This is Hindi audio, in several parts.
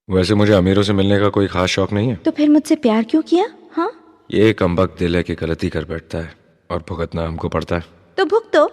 वैसे मुझे अमीरों से मिलने का कोई खास शौक नहीं है। तो फिर मुझसे प्यार क्यों किया? हाँ, ये कमबख्त दिल है कि गलती कर बैठता है और भुगतना हमको पड़ता है। तो भुगतो।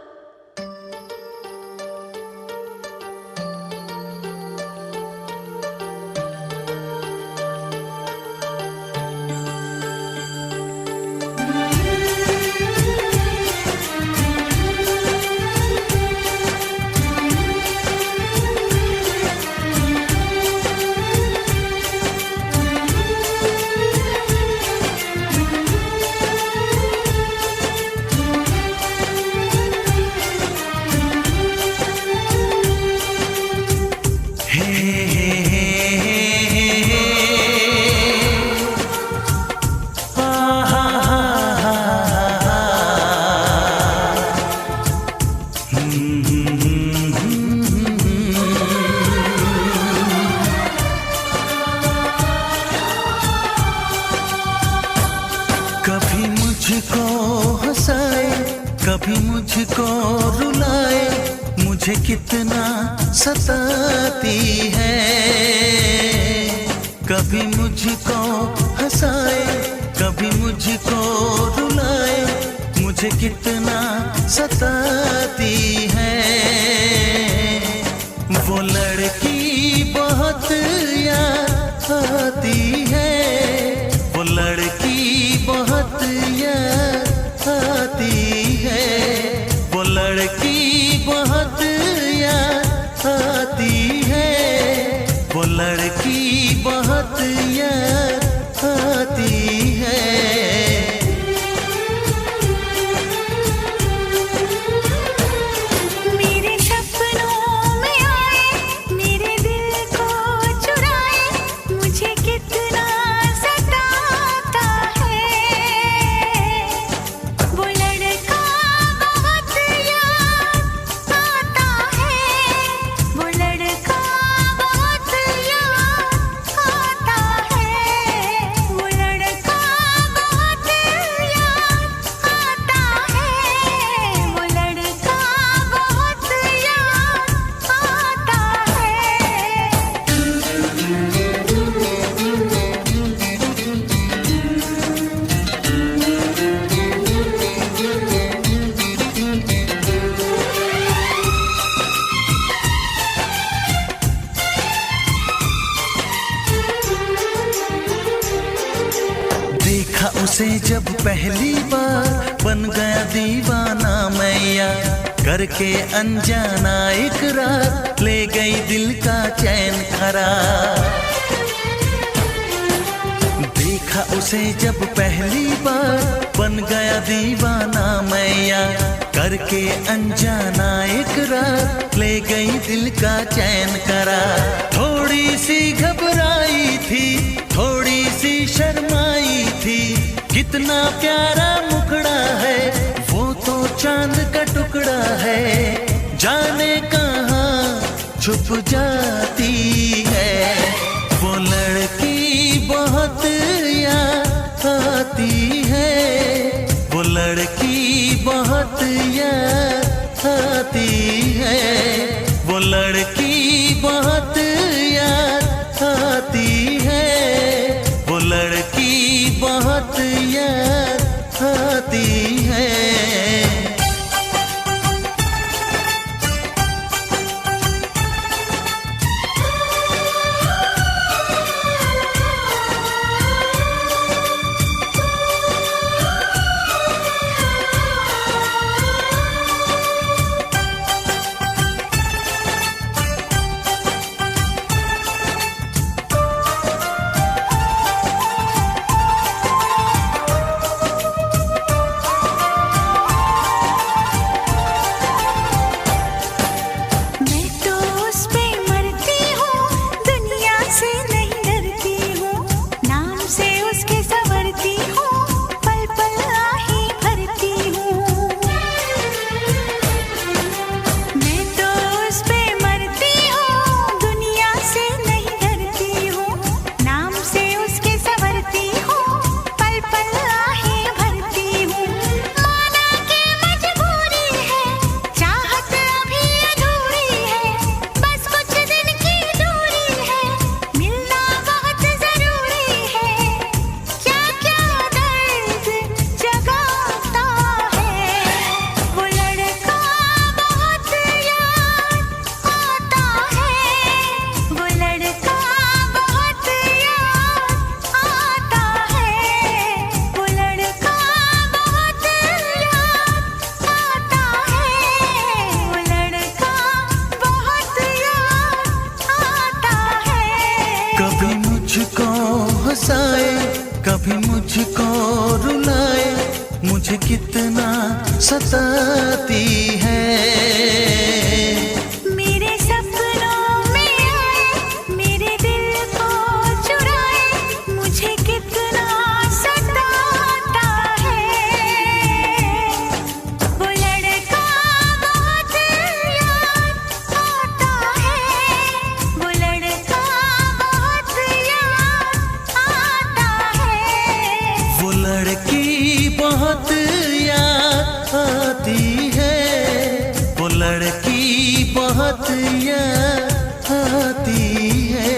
कभी मुझको हंसाए, कभी मुझको रुलाए, मुझे कितना सताती है। कभी मुझको हंसाए, कभी मुझको रुलाए, मुझे कितना सताती है। वो लड़की बहुत याद आती है, वो लड़की बहुत याद आती है, वो लड़की बहुत याद आती है, वो लड़की बहुत याद आती है। मेरे सपनों में आए, मेरे दिल को चुराए, मुझे कितना सताता है। वो लड़का बहुत याद आता है, वो लड़का बहुत याद आता है, वो लड़का बहुत याद आता है, वो लड़का बहुत याद आता देखा उसे जब पहली बार, बन गया दीवाना मैया, करके अनजाना इकरार, ले गई दिल का चैन करार। देखा उसे जब पहली बार, बन गया दीवाना मैया, करके अनजाना इकरार, ले गई दिल का चैन करार। थोड़ी सी घबराई थी, थोड़ी सी शर्माई थी, कितना प्यारा मुखड़ा है, वो तो चांद का टुकड़ा है, जाने कहाँ छुप जाती है। वो लड़की बहुत याद आती है, वो लड़की बहुत याद आती है, वो लड़की बहुत याद आती है, वो लड़की बहुत याद आती है। कभी मुझको रुलाए, मुझे कितना सताती है। मेरे सपनों में आए, मेरे दिल को चुराए, मुझे कितना सताता है। वो लड़का बहुत याद आता है, वो लड़का बहुत याद आता है। वो लड़की बहुत याद आती है, वो लड़की बहुत याद आती है।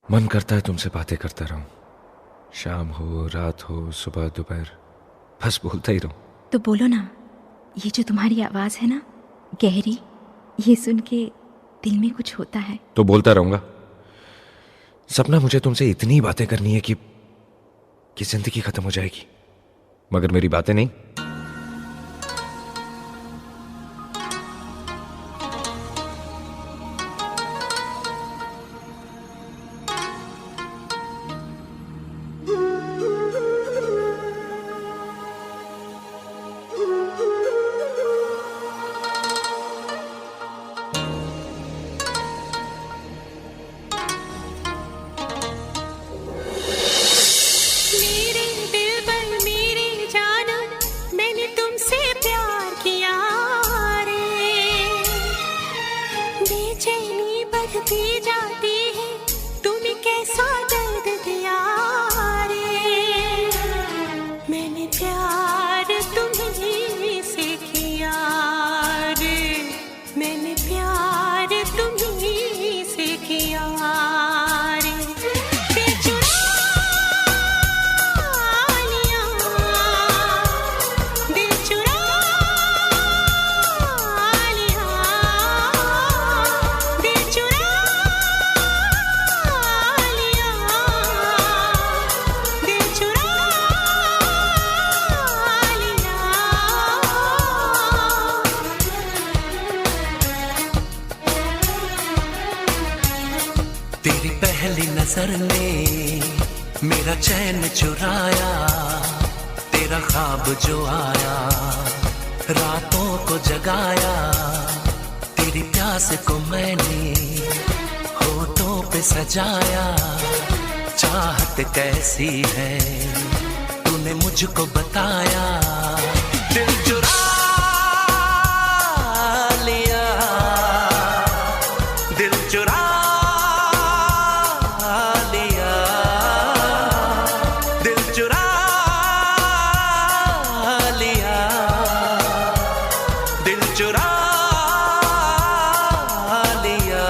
मन करता है तुमसे बातें करता रहूं, शाम हो, रात हो, सुबह दोपहर, बस बोलता ही रहूं। तो बोलो ना। ये जो तुम्हारी आवाज़ है ना, गहरी, ये सुन के दिल में कुछ होता है। तो बोलता रहूंगा। सपना मुझे तुमसे इतनी बातें करनी है कि जिंदगी खत्म हो जाएगी, मगर मेरी बातें नहीं। मेरे दिल पर मेरी जान, मैंने तुमसे प्यार किया रे। बेचैनी बढ़ती जाती है, तूने कैसा दर्द दिया रे। मैंने प्यार तुम्हीं से किया रे, मैंने प्यार तुम्हीं से किया रे। दिल चुरा लिया, दिल चुरा लिया, दिल चुरा लिया। तेरी पहली नजर ने मेरा चैन चुराया, तेरा ख्वाब जो आया रातों को जगाया। तेरी प्यास को मैंने होठों पे सजाया। चाहत कैसी है तूने मुझको बताया। दिल चुरा लिया, दिल चुरा लिया, दिल चुरा लिया, दिल चुरा लिया।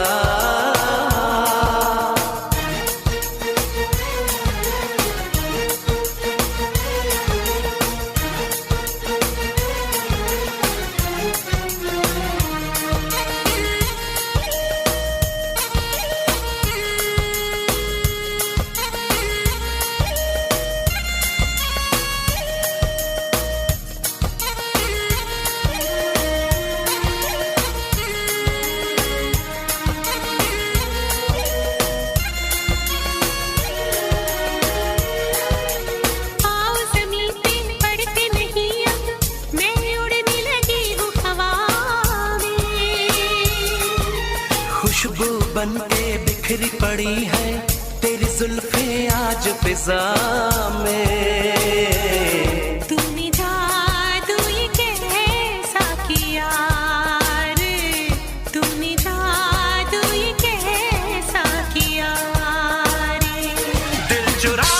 आओ ज़मीन पे पड़ते नहीं अब, मैं उड़ने लगी हूँ हवा में। खुशबू बन के बिखरी पड़ी है तेरी जुल्फे आज फिजा में। तूने जादू ये कैसा किया रे, तूने जादू ये कैसा किया रे। दिल चुरा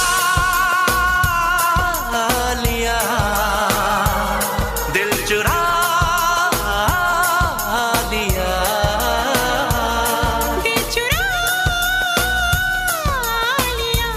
लिया, दिल चुरा लिया, दिल चुरा लिया,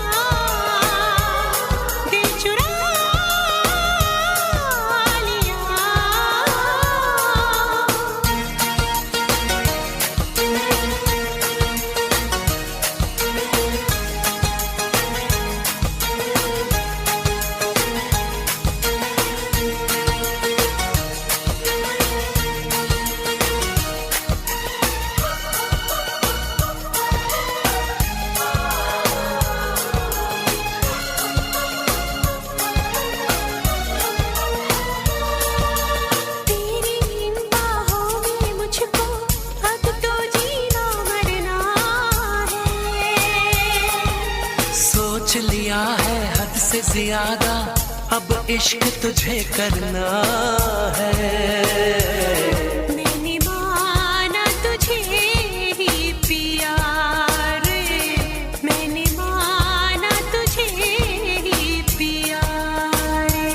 ज्यादा अब इश्क तुझे करना है। मैंने माना तुझे ही पिया रे, मैंने माना तुझे ही पिया रे।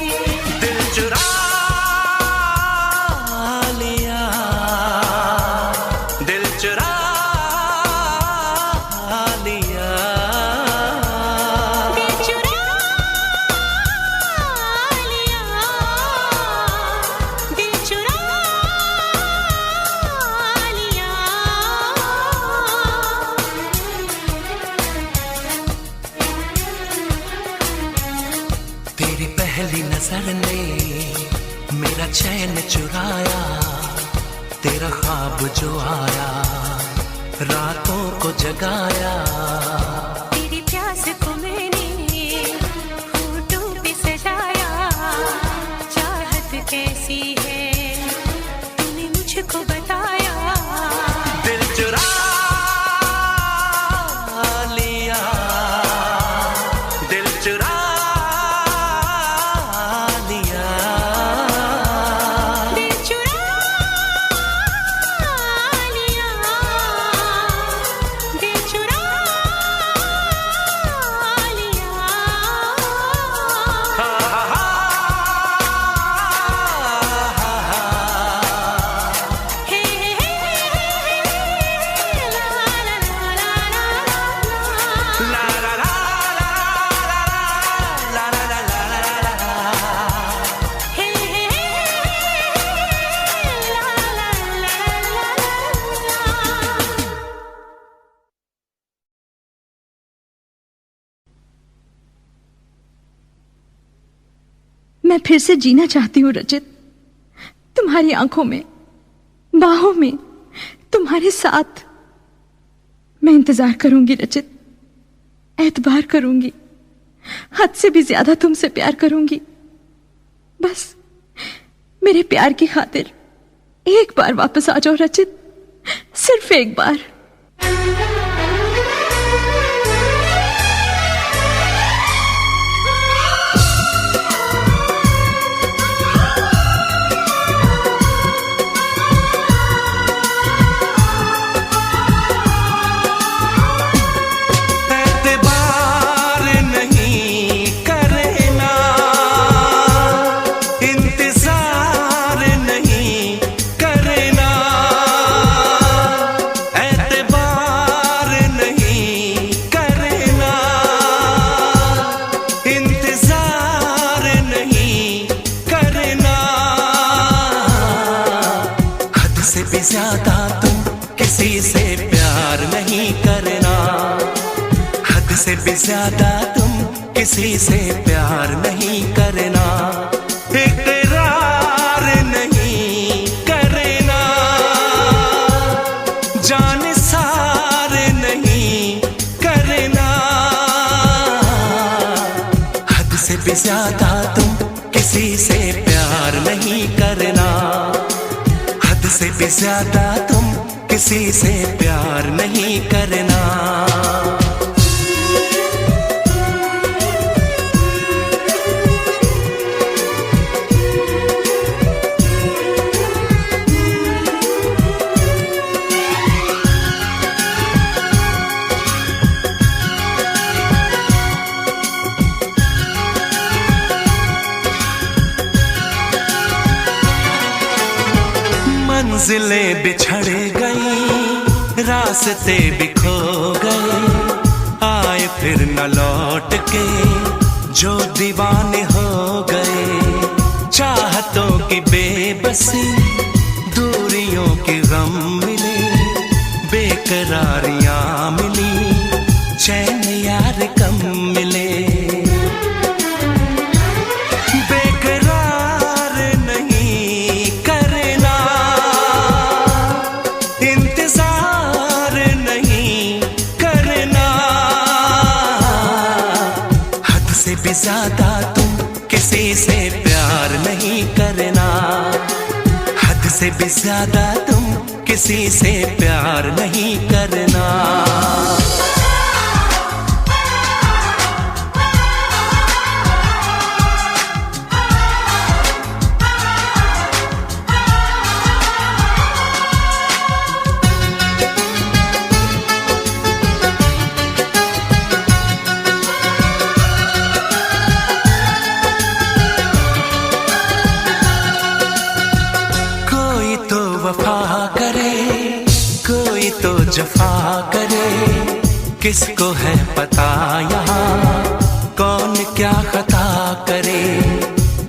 दिल चुरा लिया, दिल चुरा लिया, दिल चुरा लिया, दिल चुरा लिया। तेरी पहली नजर ने मेरा चैन चुराया, तेरा ख्वाब जो आया रातों को जगाया। तेरी प्यास को मैंने होठों पे सजाया, चाहत कैसी है तूने मुझको बताया। दिल चुरा लिया, दिल चुरा लिया, दिल चुरा लिया, दिल चुरा लिया। हे ला ला ला ला ला। ला ला ला ला ला ला ला ला ला। हे ला ला ला ला। मैं फिर से जीना चाहती हूँ रचित, तुम्हारी आंखों में, बाहों में, तुम्हारे साथ। मैं इंतजार करूंगी रचित, एतबार करूंगी, हद से भी ज्यादा तुमसे प्यार करूंगी। बस मेरे प्यार की खातिर एक बार वापस आ जाओ रचित, सिर्फ एक बार। एतबार नहीं करना, इंतजार नहीं करना, एतबार नहीं करना, इंतजार नहीं करना। हद से भी ज्यादा तुम किसी से प्यार नहीं करना, हद से भी ज्यादा तुम किसी से प्यार नहीं करना। इकरार नहीं करना, जान सार नहीं करना। हद से भी ज्यादा तुम किसी से प्यार नहीं करना, हद से भी ज्यादा तुम किसी से प्यार नहीं करना। मंजिलें बिछड़ गई, रास्ते बिखो गए, आए फिर न लौट के जो दीवाने हो गए। चाहतों की बेबसी, दूरियों के गम मिले, बेकरारियां मिली, चैन यार कम मिले। बेकरार नहीं करना, इंतजार नहीं करना। हद से भी ज्यादा तुम किसी से प्यार नहीं करना, हद से भी ज्यादा तुम किसी से प्यार नहीं करना। करे, कोई तो जफा करे, किसको है पता यहाँ कौन क्या खता करे।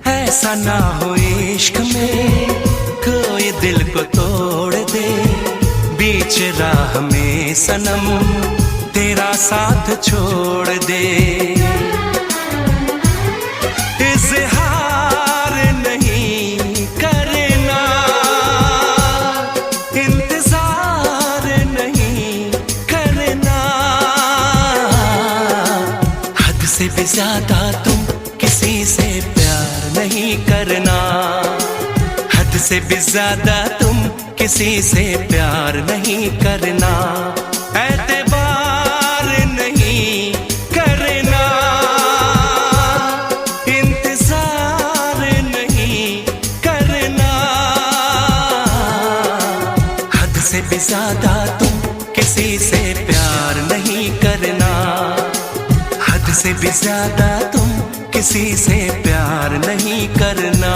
ऐसा ना हो इश्क में कोई दिल को तोड़ दे, बीच राह में सनम तेरा साथ छोड़ दे। इज़हार नहीं करना, इंतजार नहीं करना, हद से भी ज्यादा तुम किसी से प्यार नहीं करना, हद से भी ज्यादा तुम किसी से प्यार नहीं करना। एतबार नहीं करना, इंतजार नहीं करना, हद से भी ज्यादा तुम किसी से प्यार नहीं करना, हद से भी ज्यादा तुम किसी से प्यार नहीं करना।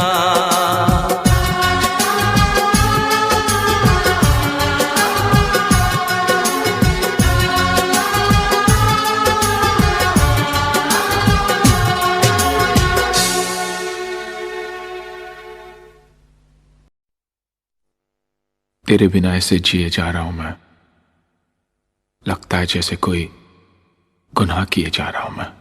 तेरे बिना ऐसे जिए जा रहा हूं मैं, लगता है जैसे कोई गुनाह किए जा रहा हूं मैं।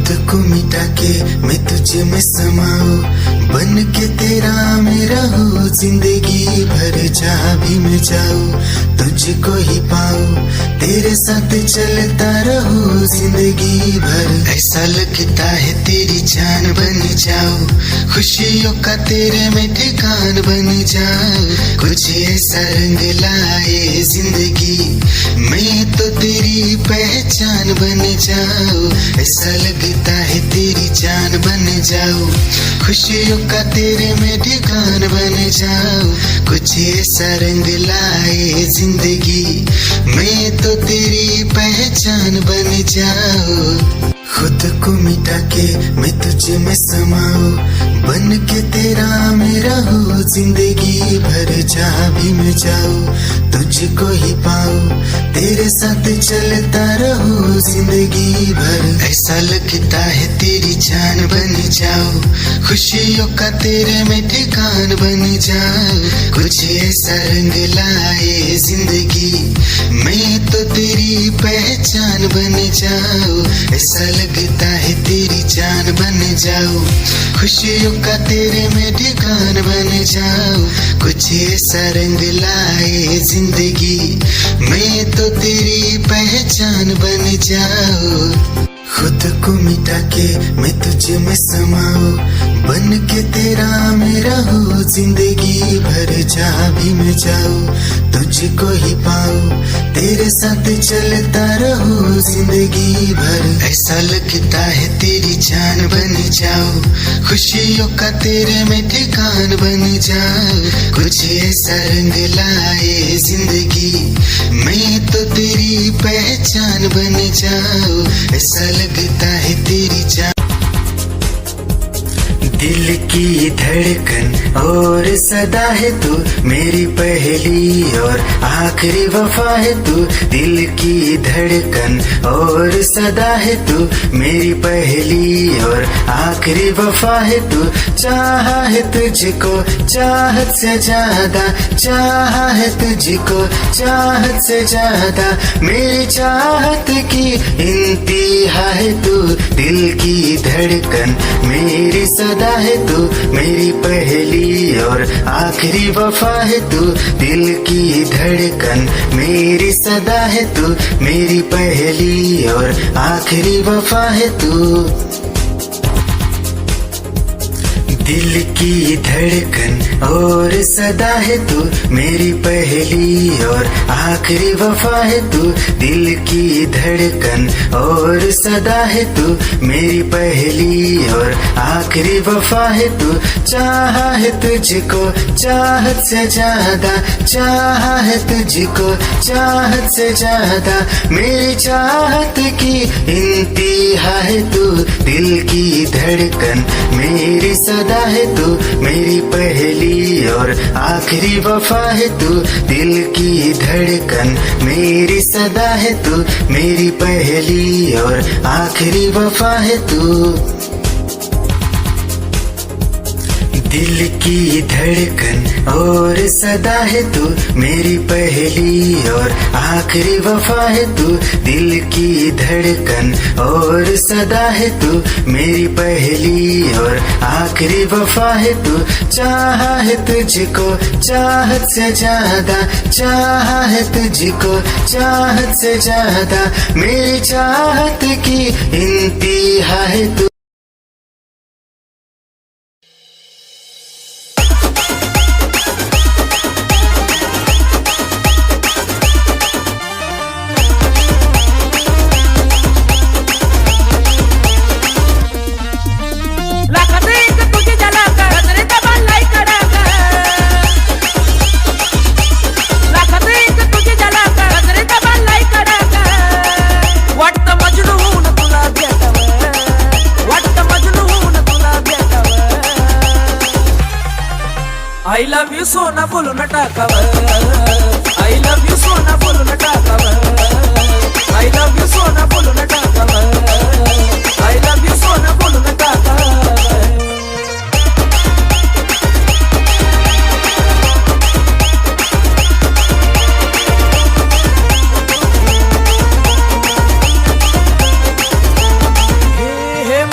खुद को मिटा के मैं तुझे में समाऊं, बन के तेरा मैं रहूं, जिंदगी भर जहाँ भी मैं जाऊं तुझको ही पाऊं, तेरे साथ चलता रहूं जिंदगी भर। ऐसा लगता है तेरी जान बन जाऊं, खुशियों का तेरे में ठिकान बन जाऊं, कुछ ऐसा रंग लाए जिंदगी मैं तो तेरी पहचान बन जाऊं। ऐसा लगता है तेरी जान बन जाऊं, खुशियों का तेरे में ठिकान बन जाऊं, कुछ ऐसा रंग लाए जिंदगी मैं तो तेरी पहचान बन जाऊं। खुद को मिटा के मैं तुझे में समाऊं, बन के तेरा मैं रहूं, जिंदगी भर जहाँ भी मैं जाऊं तुझको ही पाऊं, तेरे साथ चलता रहूं जिंदगी भर। ऐसा लगता है तेरी जान बन जाऊं, खुशियों का तेरे में ठिकान बन जाऊं, कुछ ऐसा रंग लाए जिंदगी मैं तो तेरी पहचान बन जाऊं। ऐसा लगता है तेरी जान बन जाऊं, खुशियों का तेरे में ठिकान बन जाऊं, कुछ ऐसा रंग लाए जिंदगी मैं तो तेरी पहचान बन जाऊं। खुद को मिटा के मैं तुझे में समाऊं, बन के तेरा मैं रहूं, जिंदगी भर जहाँ भी मैं जाऊं तुझको ही पाऊं, तेरे साथ चलता रहूं जिंदगी भर। ऐसा लगता है तेरी जान बन जाऊं, खुशियों का तेरे में ठिकान बन जाऊं, कुछ ऐसा रंग लाए जिंदगी मैं तो तेरी पहचान बन जाऊं। ऐसा लगता है तेरी जान दिल की धड़कन और सदा है तू, मेरी पहली और आखिरी वफा है तू। दिल की धड़कन और सदा है तू, मेरी पहली और आखिरी वफा है तू। चाहा है तुझको चाहत से ज्यादा, चाहा है तुझको चाहत से ज्यादा, मेरी चाहत की इंतहा है तू। दिल की धड़कन मेरी सदा है तू, मेरी पहली और आखिरी वफा है तू। दिल की धड़कन मेरी सदा है तू, मेरी पहली और आखिरी वफा है तू। दिल की धड़कन और सदा है तू, मेरी पहली और आखिरी वफा है तू। दिल की धड़कन और सदा है तू, मेरी पहली और आखिरी वफा है तू। चाहा है तुझको चाहत से ज्यादा, चाहा है तुझको चाहत से ज्यादा, मेरी चाहत की इंतहा है तू। दिल की धड़कन मेरी सदा है तू, मेरी पहली और आखिरी वफा है तू। दिल की धड़कन मेरी सदा है तू, मेरी पहली और आखिरी वफा है तू। दिल की धड़कन और सदा है तू, मेरी पहली और आखिरी वफा है तू। दिल की धड़कन और सदा है तू, मेरी पहली और आखिरी वफा है तू। चाहा है तुझको चाहत से ज्यादा, चाहा है तुझको चाहत से ज्यादा, मेरी चाहत की इंतहा है तू। I love you सोना बोलो न टाकावं, I love you सोना बोलो न टाकावं, I love you सोना बोलो न टाकावं, I love you सोना बोलो न टाकावं। हे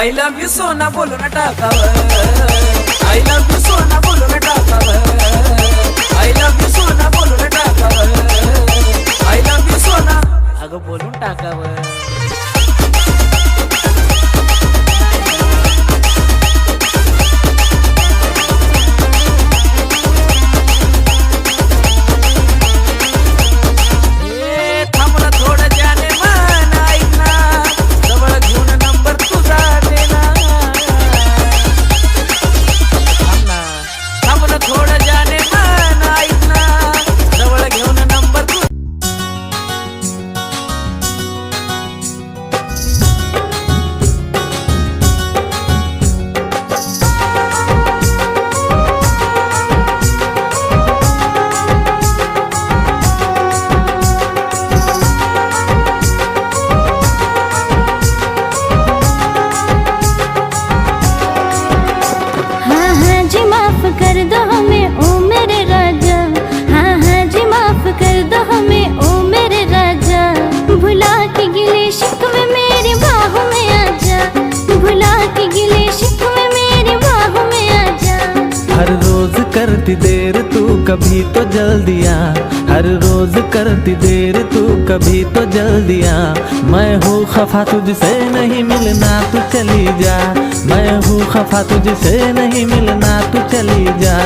आय लव्ह यू सोना बोलून टाकावं, आय लव्ह यू सोना बोलून टाकावं, आय लव्ह यू सोना बोलून टाकावं, आय लव्ह यू सोना अगं बोलून टाकावं. करती देर तू कभी तो जल्दी आ, हर रोज करती देर तू कभी तो जल्दी आ. मैं हूँ खफा तुझसे नहीं मिलना तू चली जा, मैं हूँ खफा तुझसे नहीं मिलना तू चली जा.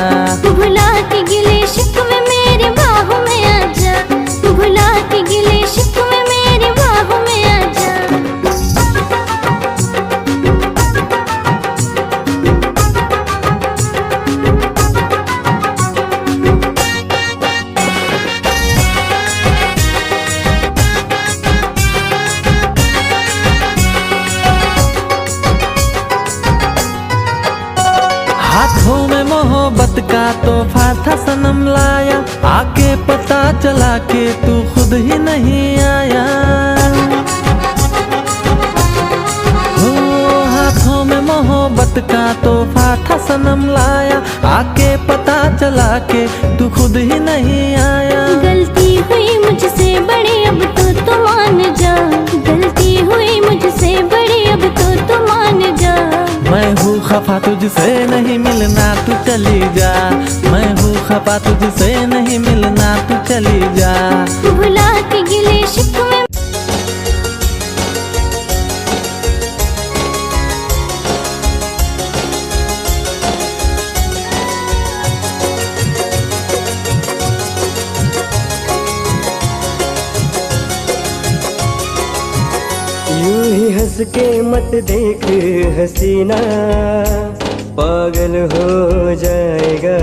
भुला के गिले शिकवे मेरी बाहों में आजा, भुला के गिले शिकवे मेरी बाहों में आजा. हाथों में मोहब्बत का तोहफा था सनम लाया, आके पता चला के तू खुद ही नहीं आया. हो हाथों में मोहब्बत का तोहफा था सनम लाया, आके पता चला के तू खुद ही नहीं आया. गलती हुई मुझसे बड़ी अब तो मान जा, गलती हुई मुझसे बड़ी अब तो मान जा. मैं हूँ खफा तुझसे नहीं मिलना तू चली जा, मैं हूँ खफा तुझसे नहीं मिलना तू चली जा. भुला के गिले शिकवे यूं ही हंस के मत देख हसीना, पागल हो जाएगा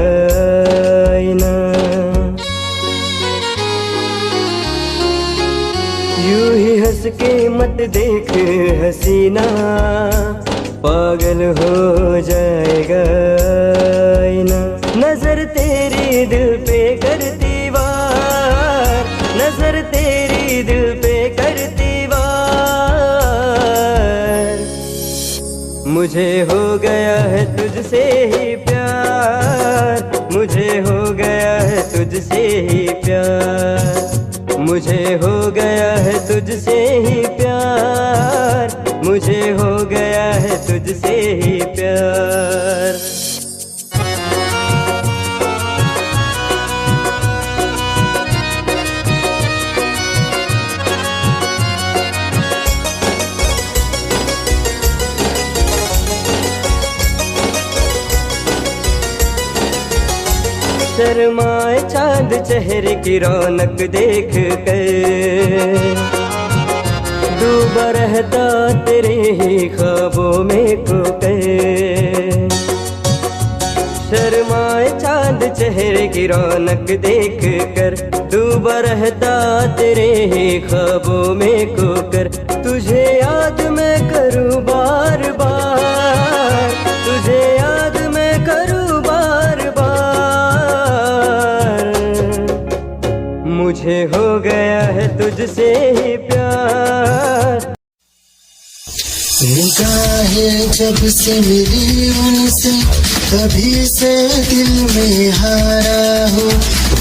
आईना. यूं ही हंस के मत देख हसीना, पागल हो जाएगा आईना. नजर तेरी दिल पे करती वार, नजर तेरी दिल पे करती मुझे हो गया है तुझसे ही प्यार, मुझे हो गया है तुझसे ही प्यार, मुझे हो गया है तुझसे ही प्यार, मुझे हो गया है तुझसे ही प्यार. शर्माए चांद चेहरे की रौनक देख कर, डूबा रहता तेरे ही ख्वाबों में खोकर. शर्माए चांद चेहरे की रौनक देख कर, डूबा रहता तेरे ही ख्वाबों में खोकर. तुझे याद मैं करूँ बार बार, तुझे याद मैं करूँ बार बार. मुझे हो गया है तुझसे ही प्यार. निगाहें जब से मिली उनसे तभी से दिल में हारा हो.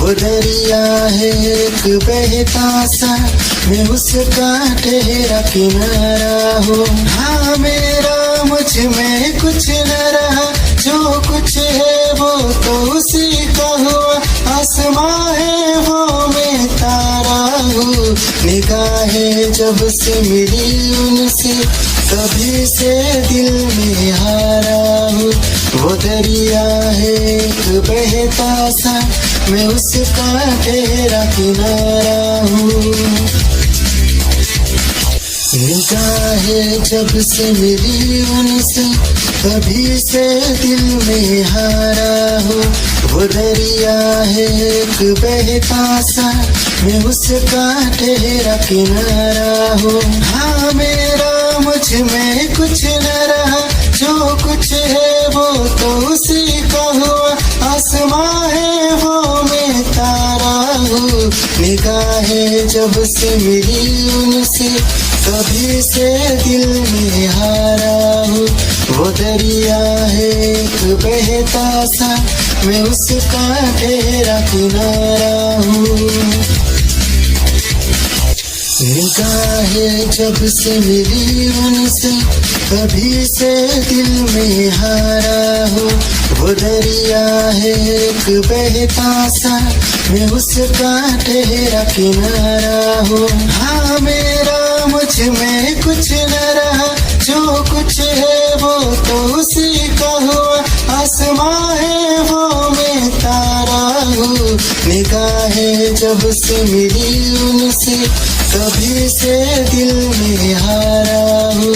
वो दरिया है एक बहता सा, मैं उसका ठहरा किनारा हो. हाँ मेरा मुझ में कुछ न रहा, जो कुछ है वो तो उसी का हुआ। आसमां है वो मैं तारा हूँ, निगाहें जब से मिली उनसे तभी से दिल में हारा हूँ। वो दरिया है एक बहता सा, मैं उसका ठहरा किनारा हूँ। निगाहें जब से मिली उनसे तभी से दिल में हारा हूँ। वो दरिया है एक बहता सा, मैं उसका ठहरा किनारा हूँ। हाँ मेरा मुझ में कुछ न रहा, जो कुछ है वो तो उसी का हुआ। आसमां है वो मैं तारा हूँ, निगाहें जब से मिली उनसे तभी से दिल में हारा हूँ। वो दरिया है एक बहता सा, मैं उसका ठहरा किनारा हूँ। निगाहें जब से मिली उनसे तभी से दिल में हारा हूँ। वो दरिया है एक बहता सा, मैं उसका ठहरा किनारा हूँ। हाँ मेरा मुझ में कुछ न रहा, जो कुछ है वो तो उसी का हुआ। आसमां है वो मैं तारा हूँ, निगाहें जब से मिली उनसे तभी से दिल में हारा हूँ।